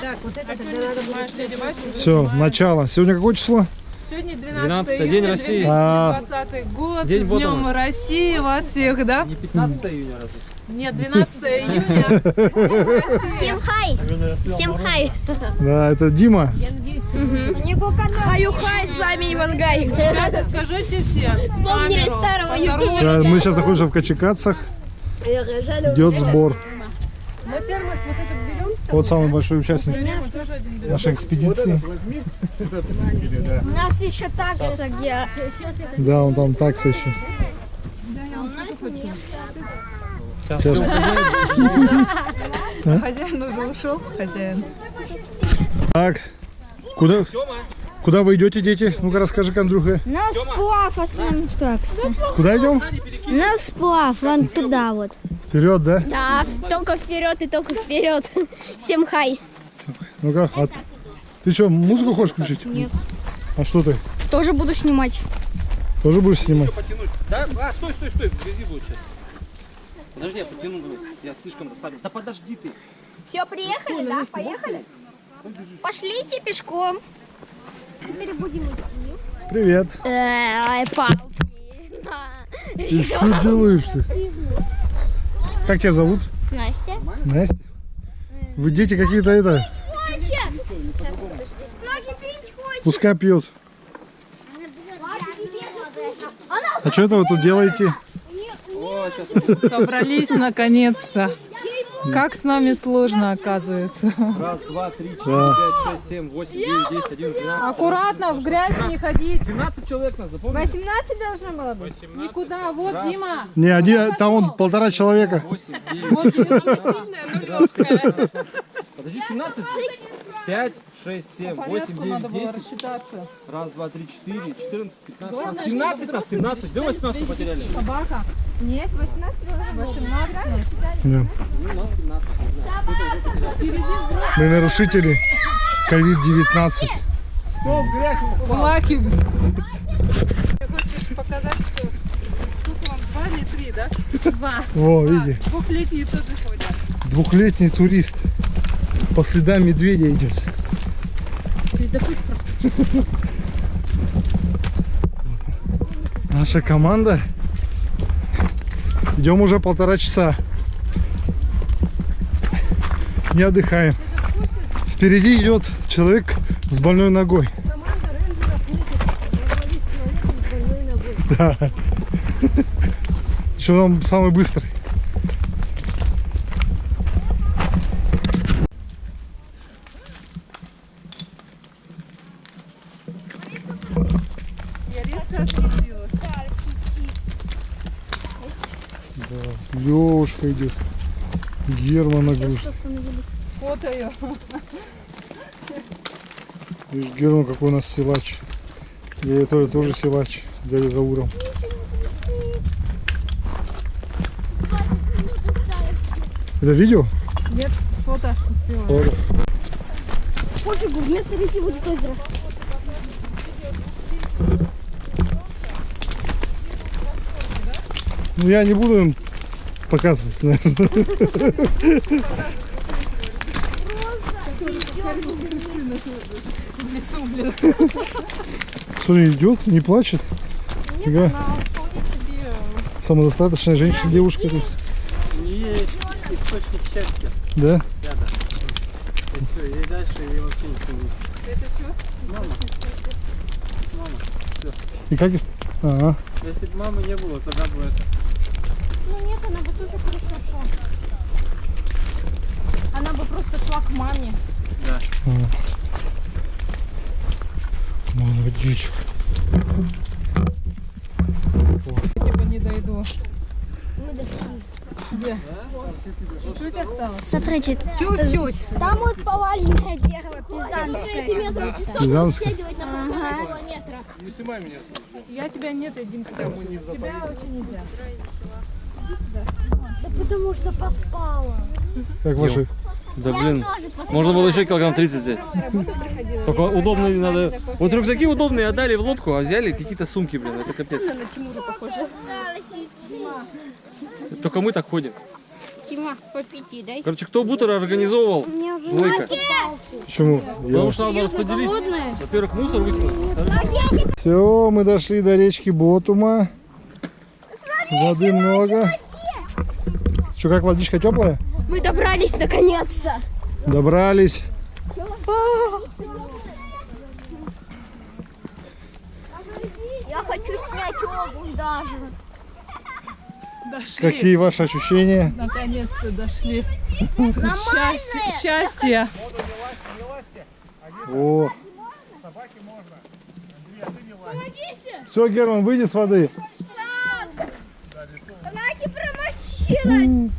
Так, вот это надо будет. Все, начало. Сегодня какое число? Сегодня 12 день июня, России. 2020 год. День С Днем России вас всех, да? Не 15 июня разве? Нет, 12 июня. Всем хай! Всем хай! Да, это Дима. Хаю-хай, с вами Ивангай. Ребята, скажите все. Вспомнили камеру, старого поздоровайтесь. ютубера. Мы сейчас находимся в Качекатцах. Идет сбор. Мы термос вот этот берем. Вот самый большой участник Тоже один берем. нашей экспедиции. У нас еще такса, где... Да, он там такса еще. Сейчас. Хозяин уже ушел. Хозяин. Так, куда вы идете, дети? Ну-ка расскажи, Андрюха. На сплав, а сам такса. Куда идем? На сплав, вон туда вот. Вперед, да? Да, только вперед и только вперед. Всем хай. Ну-ка, ты что, музыку хочешь включить? Нет. А что ты? Тоже буду снимать. Тоже будешь снимать? Потянуть. Да? А, стой, в грязи будет сейчас. Подожди, я потяну, я слишком расслабил. Да подожди ты. Все, приехали, да? Поехали? Пошлите пешком. Теперь будем идти. Привет. Палки. Ты что делаешь ты? Как тебя зовут? Настя. Настя? Вы дети какие-то это? Пускай пьет. А что это вы тут делаете? Собрались наконец-то. Как с нами сложно, оказывается. Раз, два, три, четыре, пять, шесть, семь, восемь, девять, 10, 11, 12. Аккуратно, в грязь не ходить. 17 человек нас, запомнили? 18 должно было быть. Никуда. Вот, Дима. Не, один, там он 1,5 человека. 8, 9, Вот сильная, но легкая. подожди, 17? 5, 6, 7, 8, Порядку надо 9, было 10. рассчитаться. Раз, два, три, 4, 14, 15, Главное, 17 чтобы нас, 17. Где 18 потеряли? Собака. Нет, 18 должно было. 18. Да. Ну, у нас 17. Мы нарушители COVID-19. Флаки. Хочешь показать, что сколько вам? 2 или 3, да? 2. Во, види, Двухлетние тоже ходят. двухлетний турист по следам медведя идет. Следопыт. Наша команда. Идем уже 1,5 часа. Не отдыхаем. Впереди идет человек с больной ногой. Да. Еще он самый быстрый. Я резко остановилась. Да. Лёшка идет. Герман нагрузит. Фотою. Видишь, Герман какой у нас силач. Я тоже силач. Дядя Зауром. Это видео? Нет, фото. Фото. Пофигу, вместо реки будет озеро. Ну я не буду им показывать, наверное. В лесу, блин. Смотри, идет, не плачет. Фига. Вполне себе. Самодостаточная женщина, девушка. То есть. Есть источник счастья. Да? Рядом. И все, и дальше и вообще ничего не. Это что? Мама. Все. И как Ага. Если бы мамы не было, тогда бы это. Ну нет, она бы тоже хорошо шла. Она бы просто шла к маме. Да. Молодечек. Типа не дойду. Мы дошли. Где? Чуть-чуть осталось. Смотрите, Чуть-чуть. там вот поваленное дерево, пизанское. Пизанское. Не снимай меня. Я тебя нет, Дим. Тебя очень нельзя. Да потому что поспала. Как ваши? Да блин, можно было еще килограмм 30 взять. Только удобные надо. Вот рюкзаки удобные отдали в лодку, а взяли какие-то сумки, блин, это капец. Только мы так ходим. Тима, по 5 дай. Короче, кто бутер организовывал? Двойка. Почему? Потому что надо распределить. Во-первых, мусор выкинуть. Все, мы дошли до речки Ботума. Воды много. Что, как водичка теплая? Мы добрались наконец-то. Добрались. Я хочу снять обувь даже. Дошли. Какие ваши ощущения? Наконец-то дошли. Счастье. О. Все, Герман, выйди с воды. Лаки промочила.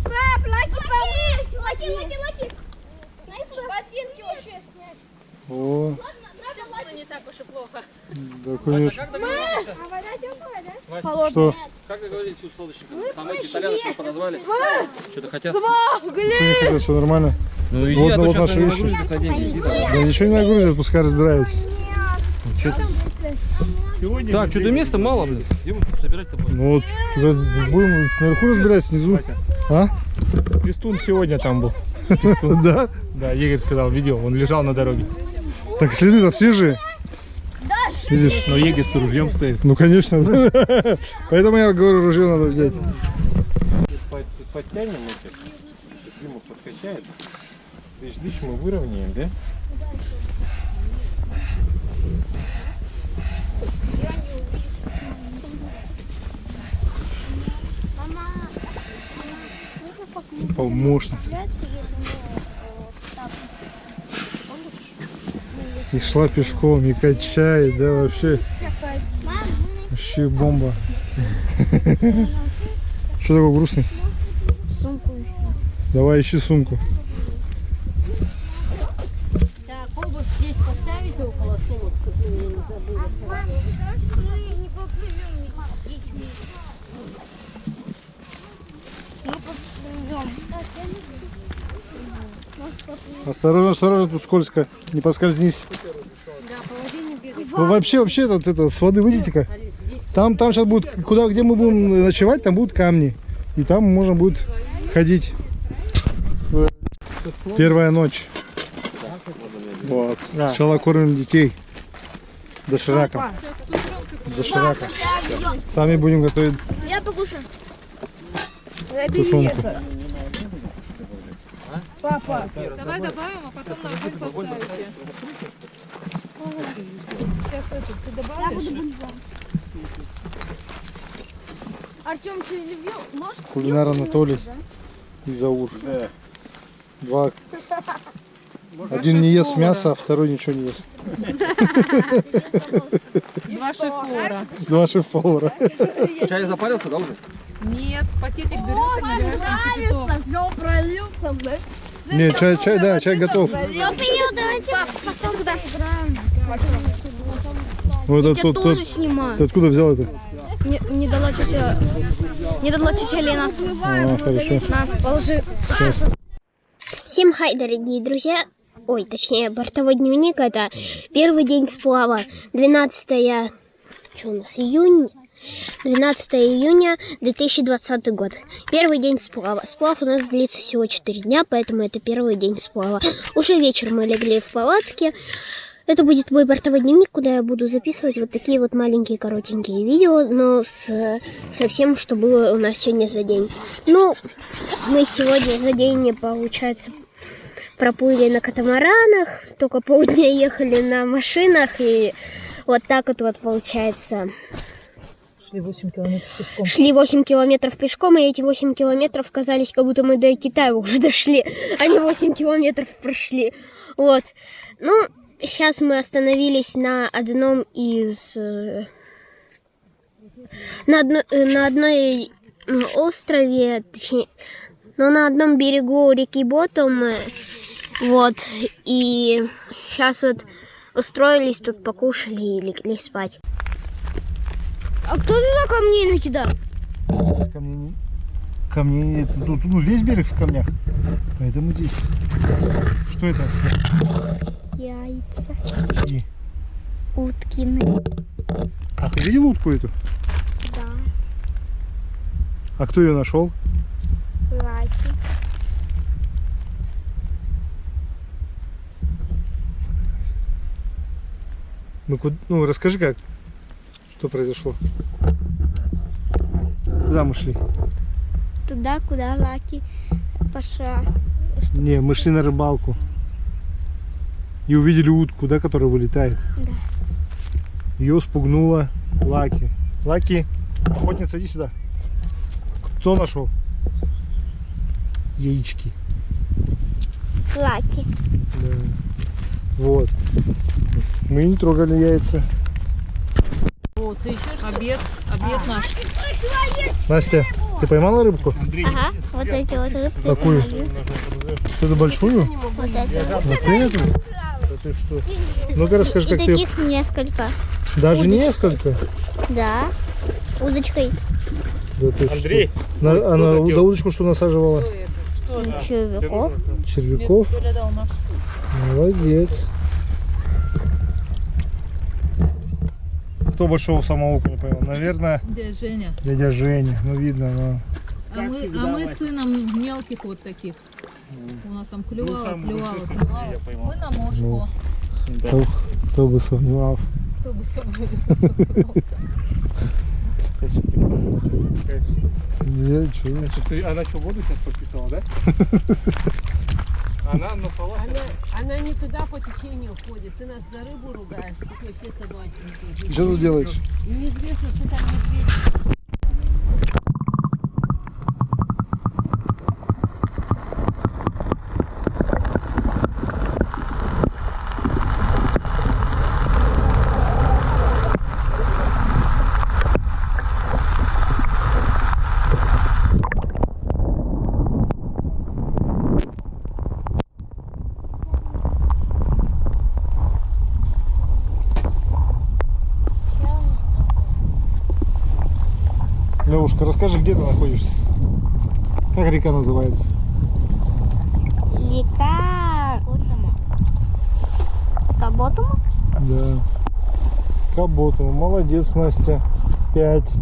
Пап, Лаки помочь. Лаки. Ботинки вообще снять. О, Не так уж и плохо. да, конечно. А вода теплая, да? Что? Как договорились тут с лодочниками? Там эти итальянцы подозвали. Что-то хотят. Что не хотят, все нормально? Ну иди, Вот, а то вот сейчас наши они вещи. нагрузят на деньги. Иди там. Да ничего не нагрузят, пускай разбираются. Так, что-то места мало, блин. Где мы тут собирать-то будем? Ну вот, будем наверху разбирать, снизу. А? Пестун сегодня там был. Да? Да, Игорь сказал, видео, он лежал на дороге. Так следы-то свежие. Видишь? Но Игорь с ружьем стоит. Ну конечно. Поэтому я говорю, ружье надо взять. Подтянем этих, Дима подкачает. Дыш мы выровняем, да? Помощница. И шла пешком, и качает, да, вообще. Вообще бомба. Что такое грустный? Сумку еще. Давай ищи сумку. Так, обувь здесь поставите около сумок, чтобы мы не забыли. Осторожно, осторожно, тут скользко. Не поскользнись. Ну, вообще, это, с воды выйдите-ка. Там сейчас будет, где мы будем ночевать, там будут камни. И там можно будет ходить. Первая ночь. Вот. Сначала кормим детей. Дошираком. Дошираком. Сами будем готовить Я покушаю. тушенку. Давай добавим, а потом на огонь поставите. Сейчас ты добавишь? Артем, ты любил? Можешь? Кулинар Анатолий и Заур. Два. Один не ест мясо, а второй ничего не ест. Два шеф-повара. Два шеф-повара. Чай запарился, да, уже? Нет, пакетик берешь и наливаешь там кипяток. Все пролил там, да? Не, чай готов. Кто пьет, давайте. Пап, куда? Вот Я это тебя тот, тоже снимаю. ты откуда взял это? Не дала тетя Лена. А, хорошо. На, положи. Всем хай, дорогие друзья. Ой, точнее, бортовой дневник. Это первый день сплава. 12 июня 2020 год. Первый день сплава. Сплав у нас длится всего 4 дня, поэтому это первый день сплава. Уже вечером мы легли в палатке. Это будет мой бортовой дневник, куда я буду записывать вот такие вот маленькие коротенькие видео, но со всем, что было у нас сегодня за день. Ну, мы сегодня за день, получается, проплыли на катамаранах, только полдня ехали на машинах, и вот так вот получается. Шли 8 километров пешком. Шли 8 километров пешком, и эти 8 километров казались, как будто мы до Китая уже дошли, а не 8 километров прошли. Вот. Ну, сейчас мы остановились на одном из... На одной острове, точнее, но на одном берегу реки Ботум. Вот. И сейчас вот устроились, тут покушали и легли спать. А кто туда камней накидал? Камни, тут весь берег в камнях. Поэтому здесь. Что это? Яйца. И? Уткины. А ты видел утку эту? Да. А кто ее нашел? Лаки. Ну, расскажи, как, что произошло. Куда мы шли? Туда, куда Лаки пошла. Не, мы шли на рыбалку. И увидели утку, да, которая вылетает. Да. Ее спугнула Лаки. Лаки, охотница, иди сюда. Кто нашел? Яички. Лаки. Да. Вот. Мы не трогали яйца. Вот, ты еще обед наш. Настя, ты поймала рыбку? Ага, вот эти вот рыбки. Какую? Что-то большую? Вот эти вот. Вот эту? Да ты что? Ну-ка расскажи, И как ты... таких несколько. Даже несколько? Да. Удочкой. Да ты Андрей, что? Она на удочку что насаживала? Червяков. Червяков? Молодец. Кто большого самоука не поймал? Наверное, Дядя Женя. дядя Женя. Ну, видно, но... А мы с сыном мелких вот таких. У нас там клювало. Мы на мошку. Кто бы сомневался. Кто бы сомневался. Нет, чего? она что, воду сейчас подписала, да? Она назвала. Она не туда по течению ходит. Ты нас за рыбу ругаешь. Такой все собаки. Что ты делаешь? Неизвестно, что там медведь. Левушка, расскажи, где ты находишься? Как река называется? Река. Каботома? Да. Каботома. Молодец, Настя. 5.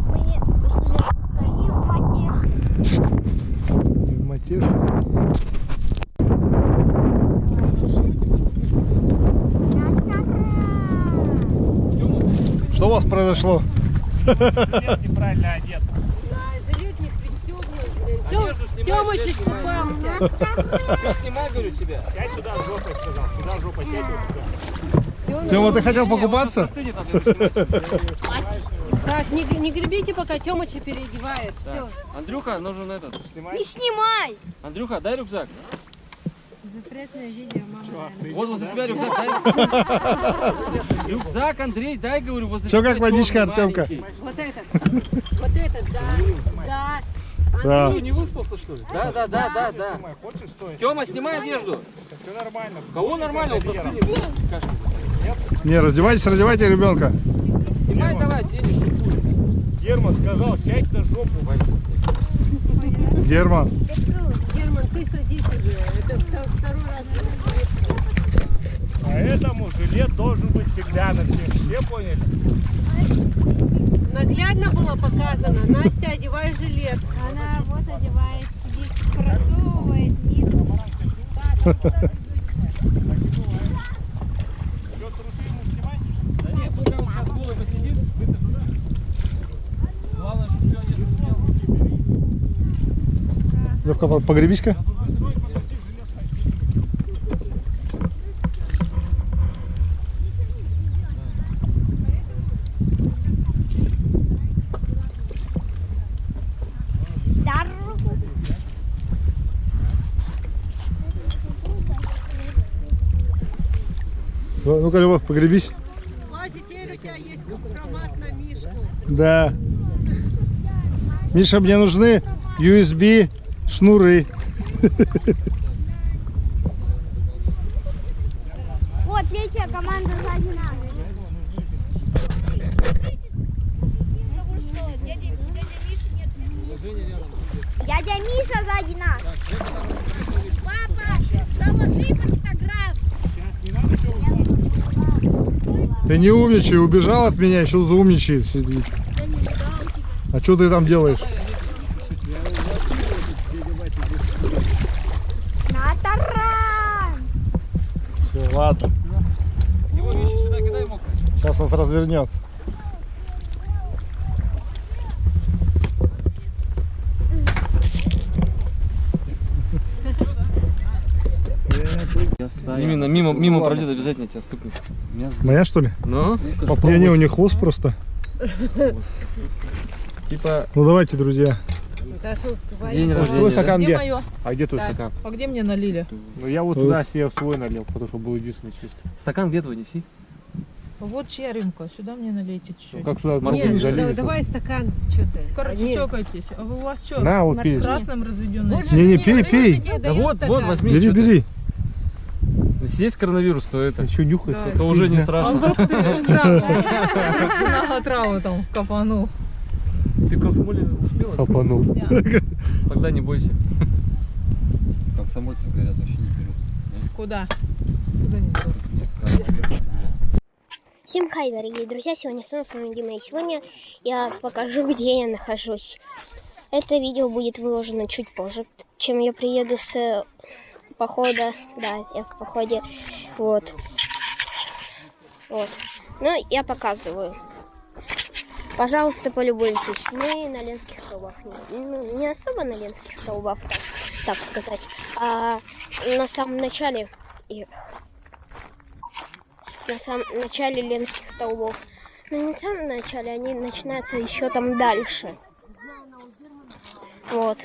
Мы пустили в Матеж. В Матеж. Что у вас произошло? Неправильно одет. Жилет не пристегнут. Тёмыч искупался. Снимай, говорю, себя. Сядь туда жопой, сказал. Туда жопой сядь вот туда. Тёма, ты хотел покупаться? Так, не гребите, пока Тёмыча переодевает. Все. Андрюха, нужен этот. Не снимай! Андрюха, дай рюкзак. Запретное видео, мама. Вот возле тебя рюкзак, дай. Рюкзак, Андрей, дай, говорю, возле Всё тебя. как водичка, тёмный, Артёмка. маленький. Вот этот, да. Да. Ты что, не выспался, что ли? Да. Хочешь, что? Тёма, снимай одежду. Все нормально. Кого нормально? Он простынет. Не, раздевайтесь, раздевайте ребенка. Снимай давай, денежку. Герман сказал, сядь на жопу. Герман. Герман, ты садись уже. Это второй раз. Поэтому жилет должен быть всегда на всех. Все поняли? Наглядно было показано. Настя, одевай жилет. Она вот одевает, сидит, просовывает вниз. Да нет, пока он сейчас голый посидит, высохнет. Главное, чтобы все одежду сделал. Левка, погребись-ка. Ну-ка, Лёва, погребись. Вася, теперь у тебя есть компромат на Мишку. Да. Миша, мне нужны USB шнуры. Вот третья команда сзади нас. Потому что дядя Миша нет. Дядя Миша сзади нас. Папа, заложи в Инстаграм. Ты не умничай, убежал от меня, еще тут умничает сидит. Да не убегал, типа. что ты там делаешь? На таран! Все, ладно. Сейчас нас развернет. Именно мимо пройдет, обязательно тебя стукнет. Моя что ли? Ну? Не, у них хвост просто. Типа Ну давайте, друзья. день Твой рождения. стакан Где где? мое? А где твой Так, стакан? а где мне налили? Ну я вот сюда себе свой налил, потому что был единственный чистый. Стакан где твой неси? Вот чья рюмка, сюда мне налейте чуть-чуть. Ну, как сюда Мартин, залили, Давай, что? давай стакан, что ты. Короче, чокайтесь. А вы у вас что? На, вот пей. Красным разведенный? Не, пей, пей. Да вот, возьми. Бери, чё ты. бери. Если есть коронавирус, то это, Еще нюхаешь. Да. то уже не страшно. На траву там копанул. Ты в комсомоле успела? Хапанул. Тогда не бойся. Комсомольцы говорят, вообще не берут. Куда? Куда не берут? Всем хай, дорогие друзья, сегодня снова с вами Дима, и сегодня я покажу, где я нахожусь. Это видео будет выложено чуть позже, чем я приеду с похода. Да, я в походе. Вот. Ну, я показываю. Пожалуйста, полюбуйтесь. Мы на Ленских столбах. Ну, не особо на Ленских столбах, так сказать. А на самом начале их. На самом начале Ленских столбов. Но не в самом начале, они начинаются еще там дальше. Вот.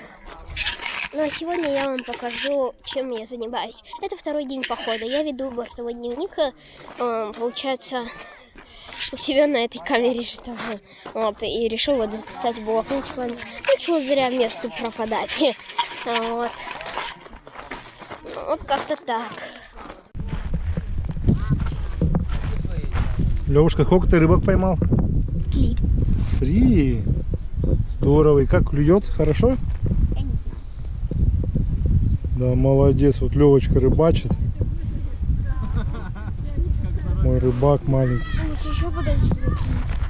Ну а сегодня я вам покажу, чем я занимаюсь. Это второй день похода. Я веду бортовой дневник, получается, у себя на этой камере же тоже. Вот, и решил вот записать блог. Ну, типа, ну чего зря место пропадать. Вот. Вот как-то так. Левушка, сколько ты рыбок поймал? 3. 3. Здорово. И как клюет? Хорошо? Да, молодец. Вот Левочка рыбачит. Мой рыбак маленький. Еще подальше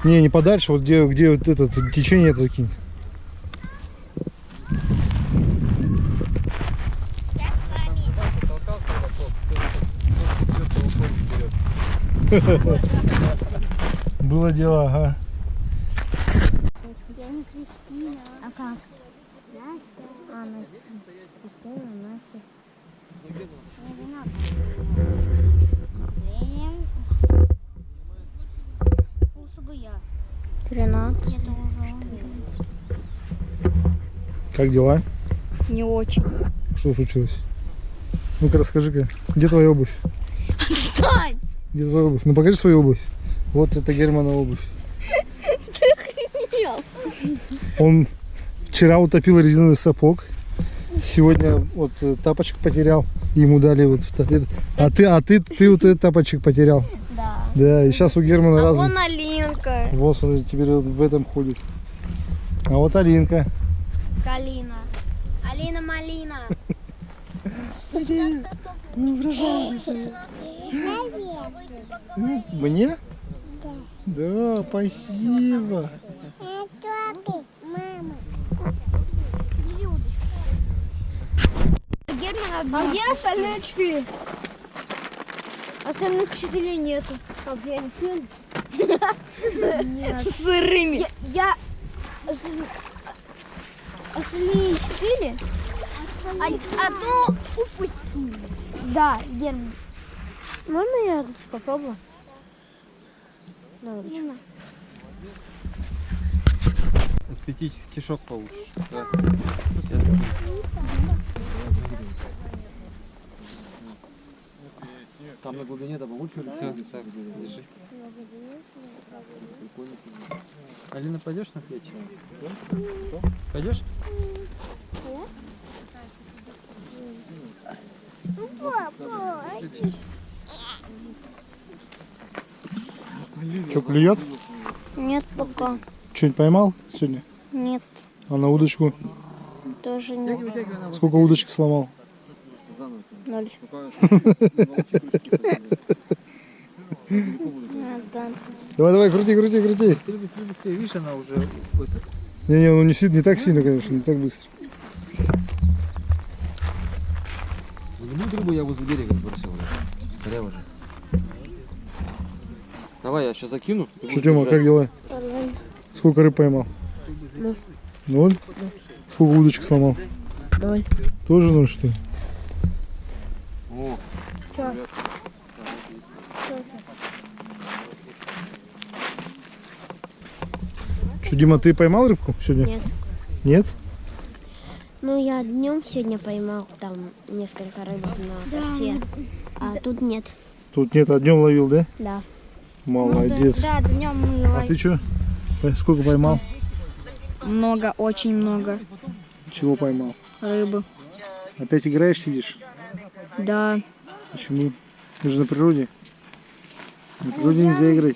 закинь. Не подальше, вот где вот это течение это закинь. Было дело, ага. Я не Кристина. А как? Настя. А, Настя. Кристина, Настя. Лучше бы я. 13. Я тоже. Как дела? Не очень. Что случилось? Ну-ка расскажи-ка, где твоя обувь? Отстань! Где твоя обувь? Ну покажи свою обувь. Вот это Германа обувь. Он вчера утопил резиновый сапог. Сегодня вот тапочек потерял. Ему дали вот а ты вот этот тапочек потерял. Да. Да, и сейчас у Германа разные. Вон Алинка. Вот он теперь вот в этом ходит. А вот Алинка. Калина. Алина Малина. Мне? Да, спасибо. А где остальные 4? Остальных 4 нету. А где они? Нет. С сырыми. Я... Остальные 4? Одно упустили. Да, Герман. Можно я попробую? Стишок получишь. Да. Там на глубине там лучше все. Так, держи. Алина, пойдешь на встречу? Пойдешь? Что, клюет? Нет пока. Что-нибудь поймал сегодня? Нет, А на удочку? тоже нет. Сколько удочек сломал? 0. Давай, крути. Ты быстрее, видишь, она уже Не, он не сидит не так сильно, конечно, не так быстро. Не будет рыбу, я возле берега сбросил. Прямо же. Давай, я сейчас закину. Что, Тёма, как дела? Сколько рыб поймал? 0. Сколько удочек сломал? 0. Тоже 0, что ли? О, Что, Дима, ты поймал рыбку сегодня? Нет. Нет? Ну, я днем сегодня поймал там несколько рыбок на косе, а тут нет. Тут нет, а днем ловил, да? Да. Молодец. Да, днем мы А ты что? Сколько поймал? много, очень много Чего поймал? рыбы. Опять играешь, сидишь? Да. Почему? Ты же на природе. На природе нельзя играть.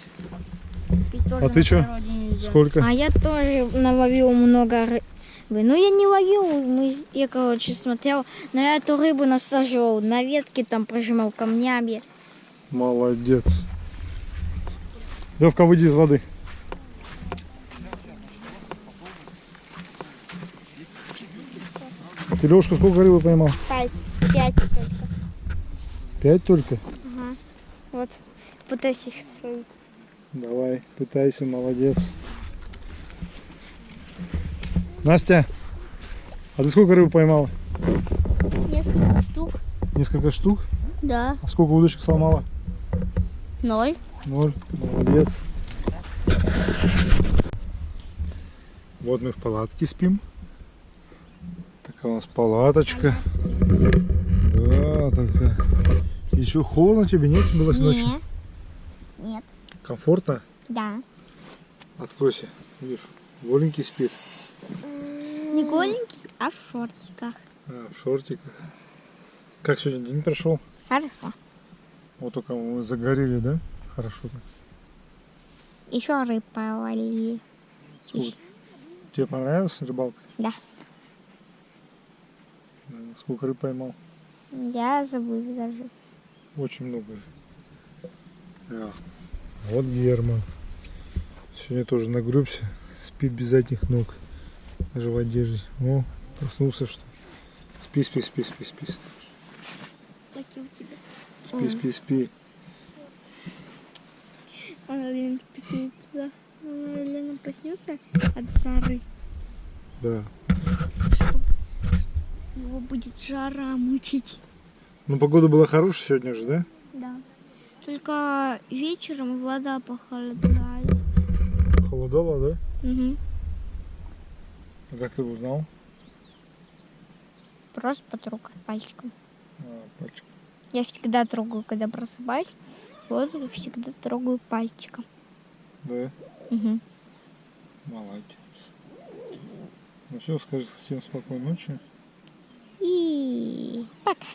А ты что? Сколько? А я тоже наловил много рыбы. Ну, я не ловил, я, короче, смотрел, но я эту рыбу насаживал на ветке, там прижимал камнями. Молодец. Левка, выйди из воды. Ты, Лешка, сколько рыбы поймал? 5 только. 5 только? Ага. Вот, пытайся еще свою. Давай, пытайся, молодец. Настя, а ты сколько рыбы поймала? Несколько штук. Несколько штук? Да. А сколько удочек сломала? 0. 0. Молодец. Вот мы в палатке спим. Такая у нас палаточка. Да, такая. Еще холодно тебе, нет? Было ночью? Нет. Комфортно? Да. Откройся. Видишь, голенький спит. Не голенький, а в шортиках. А, в шортиках. Как сегодня день прошел? Хорошо. Вот только мы загорели, да? Хорошо. Еще рыб половили. Сколько? Тебе понравилась рыбалка? Да. Сколько рыб поймал? Я забыл даже. Очень много. Да. Вот Герман. Сегодня тоже нагребся. Спит без задних ног. Даже в одежде. О, проснулся что? Спи, спи, спи, спи, спи. Какие у тебя? Спи, спи, спи. Он Лена проснется от жары. Да. Его будет жара мучить. Ну, погода была хорошая сегодня же, да? Да. Только вечером вода похолодала. Холодало, да? Угу. А как ты узнал? Просто потрогай пальчиком. А, пальчик. Я всегда трогаю, когда просыпаюсь. Вот я всегда трогаю пальчиком. Да? Угу. Молодец. Ну все, скажи всем спокойной ночи. И пока.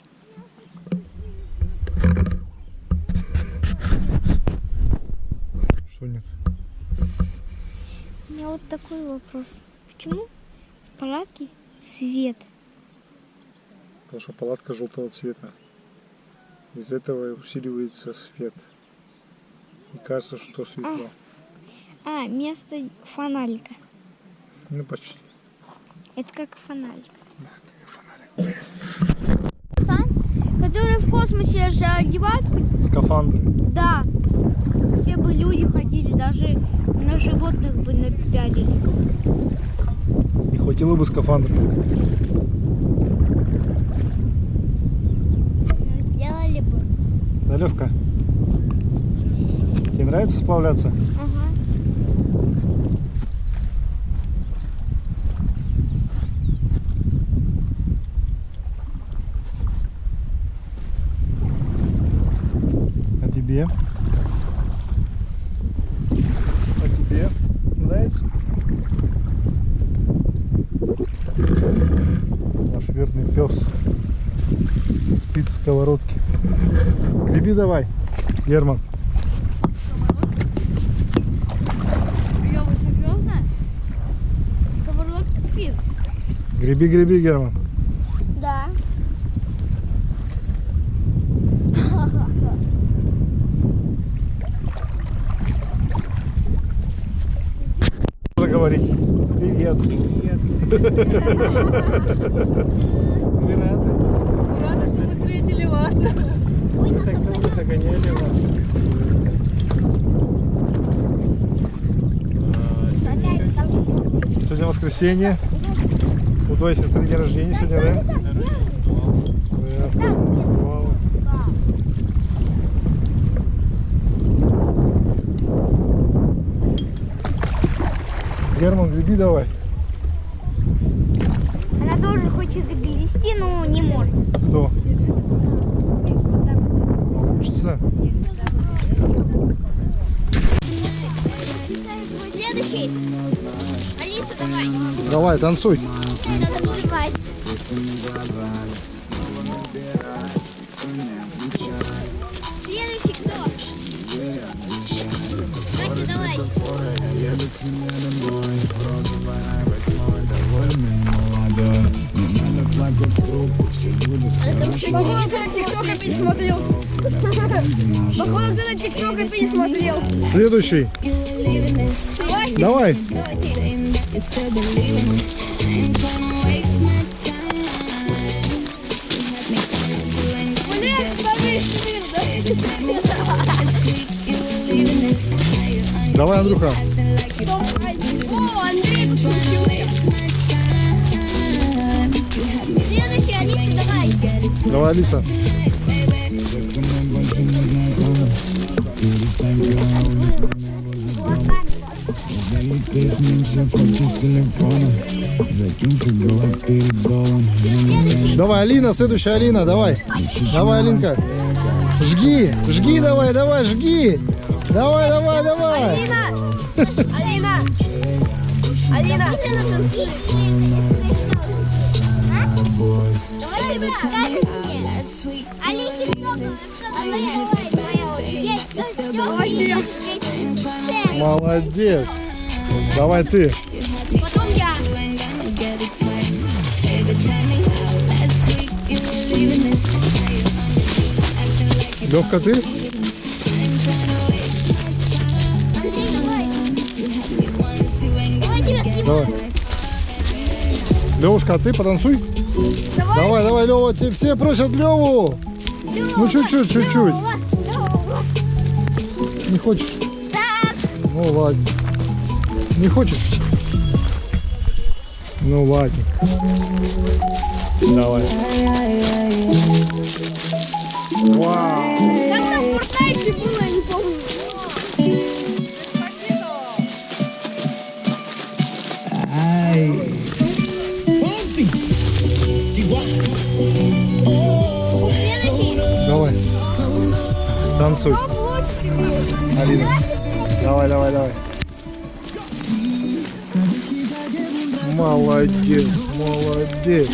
Что нет? У меня вот такой вопрос. Почему в палатке свет? Потому что палатка желтого цвета. Из-за этого усиливается свет. И кажется, что светло. А, место фонарика. Ну почти. Это как фонарик. Да, это как фонарик. Которые в космосе же одевают. Скафандры. Да. Все бы люди ходили, даже на животных бы напялили. Не хватило бы скафандра. Сделали бы. Да, Левка? Тебе нравится сплавляться? Ага. А тебе? А тебе нравится? Наш верный пес спит в сковородке. Греби давай, Герман. Лёва, серьезно? Сковородка спит? Греби, греби, Герман. Да. Что говорить? Привет. Нет. Мы рады. Рада, что мы встретили вас. Мы так гоняли вас. Сегодня воскресенье. У твоей сестры день рождения сегодня, да? Да, вторая не забывала. Герман, греби давай. Она тоже хочет грести, но не может. Кто? Получится. Следующий. Алиса, давай. Давай, танцуй. Надо плывать. Следующий кто? Катя, давай. Походу, ты на ТикТок опять смотрел. Походу, ты на ТикТок опять смотрел. Следующий. Давай. Давай, Андрюха. О, Андрей пошутил. Следующий, Алиса, давай. Давай, Алиса. Давай, Алина, следующая Алина, давай. Давай, Алинка. Жги, жги, давай, давай, жги. Давай, давай, давай. Алина. Алина. Алина. Давай, ребят, скажите мне. Алисе кто? Молодец. Давай ты. Потом я. Лёвка, ты? Андрей, давай. Давай тебя сниму. Давай. Лёвушка, а ты потанцуй. Давай, давай, Лёва, тебе все просят Лёву. Ну чуть-чуть, чуть-чуть. Не хочешь? Ну ладно. Не хочешь? Ну ладно. Давай. Вау. Как там в Фортнайте было, я не помню. Следующий. Давай. Танцуй. Алина. Давай, давай, давай. Молодец, молодец.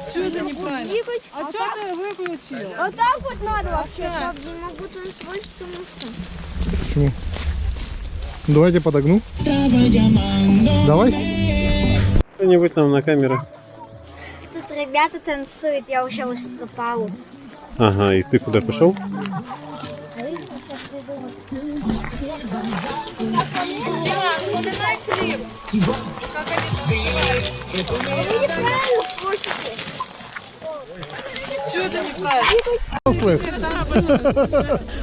Что это неправильно? А что ты выключил? Вот так вот надо вообще. Я правда не могу танцевать, потому что... Почему? Давайте подогну. Давай. Что-нибудь там на камеру. Тут ребята танцуют, я уже выступала. Ага, и ты куда пошел? Что это неправильно? Взрослых.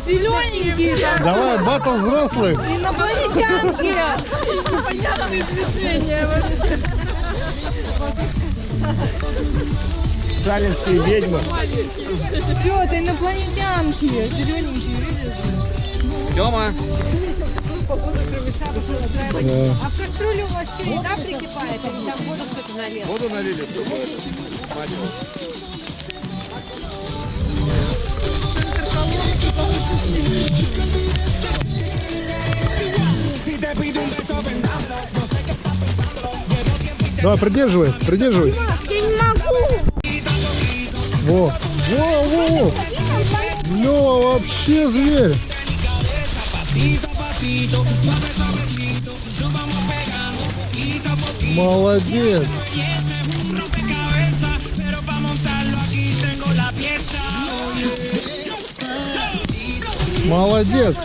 Зелененькие там. Давай, батл взрослых. Инопланетянки. Непонятные движения вообще. Салинские ведьмы. Что это инопланетянки? Зелененькие, видишь? Тёма. А в кастрюле у вас что, еда прикипает? Или там воду кто-то налил? Воду налили. Давай, придерживай, придерживай. Я не могу. Во, во, во. Лёва вообще зверь. Молодец. Молодец.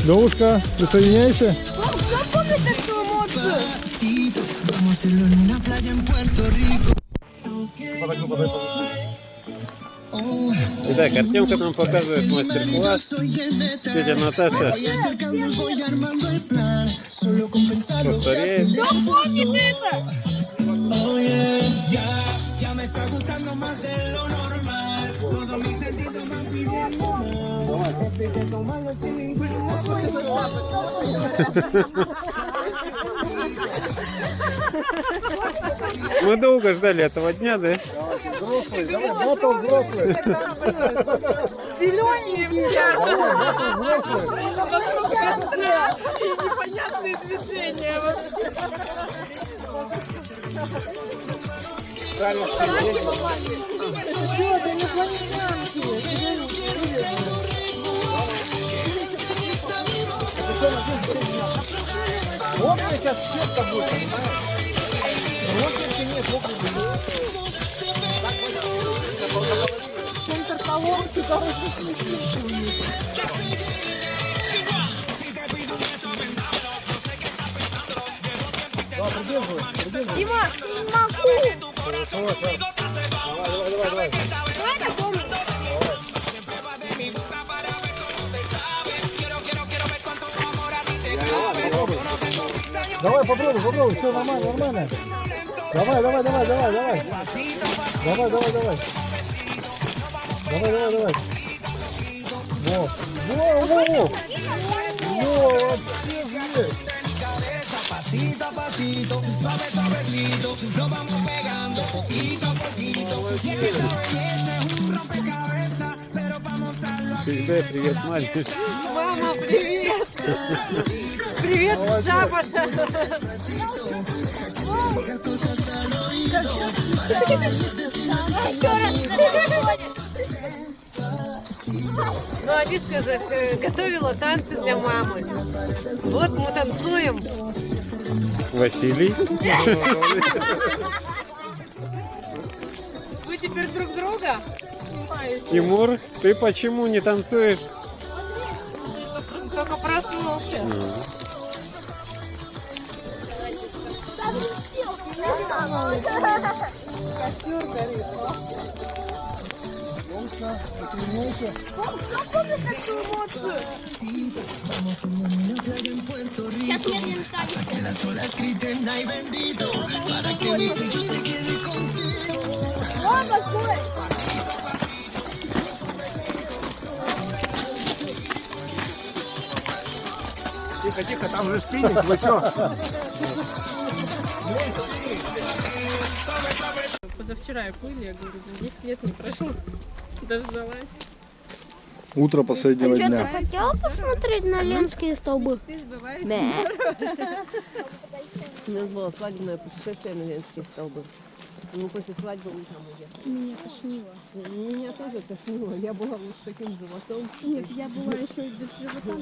Левушка, присоединяйся. Итак, Артемка нам показывает мастер-класс. Тетя Наташа повторяет. Мы долго ждали этого дня, да? Взрослый, давай, батл взрослый. Зелененький. Непонятные движения. Вот сейчас сетка будет, понимаешь? Вот если нет, вот Центр колонки, короче, Дима, не могу! Давай. Давай напомню. Давай, попробуй, все нормально. Давай. Давай. Во, вообще зверь. Передай привет, мальчик. Мама, привет. Привет, жаба. Ну, Алиска же готовила танцы для мамы. Вот мы танцуем. Василий. Вы теперь друг друга? Тимур, ты почему не танцуешь? Только проснулся. Костер горит. Запомни такую эмоцию. Сейчас медленно станет. Стой! Тихо, там же спиннинг, вы что? Позавчера я пыли, я говорю, 10 лет не прошло. Дождалась. Утро последнего Ты дня. хотела посмотреть на Ленские столбы? У нас было свадебное путешествие на Ленские столбы. Мы после свадьбы утром уехали. Меня тошнило. Меня тоже тошнило. Я была вот с таким животом. Нет, я была еще и без живота,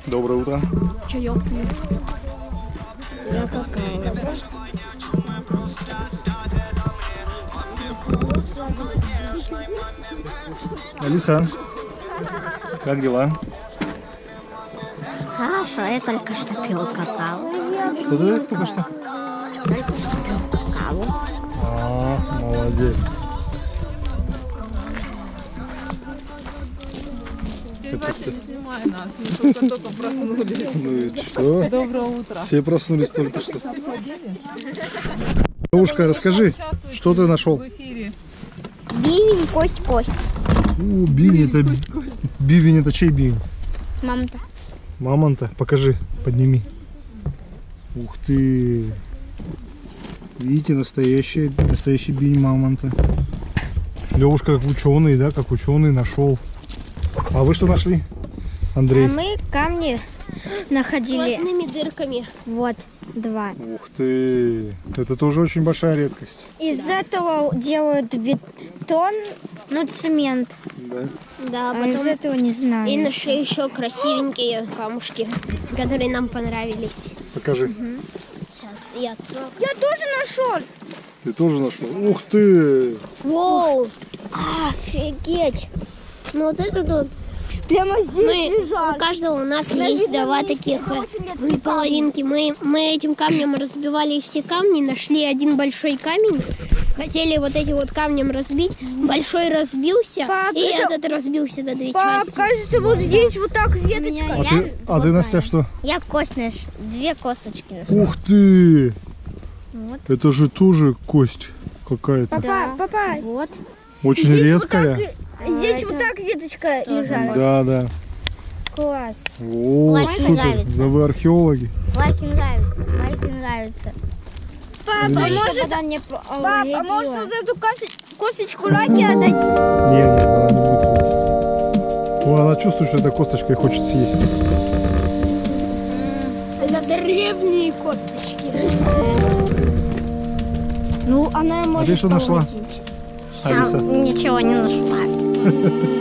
Доброе утро. чаек пью. Я какая. Алиса, как дела? Хорошо, я только что пил какао. Что ты только что? Только что пил какао. Молодец. Вася, не снимай нас, мы только проснулись. Ну и что? Доброе утро. Все проснулись только что. Девушка, расскажи, что ты нашел? В эфире. Бивень, кость. Бивень это чей бивень? Мама-то. Мамонта, покажи, подними. Ух ты. Видите, настоящий бинь мамонта. Левушка как ученый, да, как ученый нашел. А вы что нашли, Андрей? А мы камни находили. Сквозными дырками. Вот, 2. Ух ты. Это тоже очень большая редкость. Из этого делают бетон, ну цемент. Да. Да, А из потом этого не знаю. и нашли еще красивенькие камушки, которые нам понравились. Покажи. Сейчас я открою. Я тоже нашел. Ты тоже нашел? Ух ты. Воу! Офигеть. Ну вот это вот. Прямо здесь У каждого у нас есть 2 таких половинки. Мы этим камнем разбивали все камни, нашли один большой камень. Хотели вот этим вот камнем разбить. Большой разбился, Пап, и этот разбился на 2 части. кажется, вот здесь вот так веточка. А ты, Настя, что? Я кость 2 косточки. Ух ты. Вот. Это же тоже кость какая-то. Папа, вот. Очень редкая. Здесь вот так веточка лежала. Да, да. Класс. О, Лайк супер. нравится. Да вы археологи. Лайки нравится. Папа, а может вот эту косточку Лаки отдать? Не, она не будет есть. О, она чувствует, что эта косточка и хочет съесть. Это древние косточки. Ну, она А ты может что нашла, полететь. Алиса? Ничего не нашла.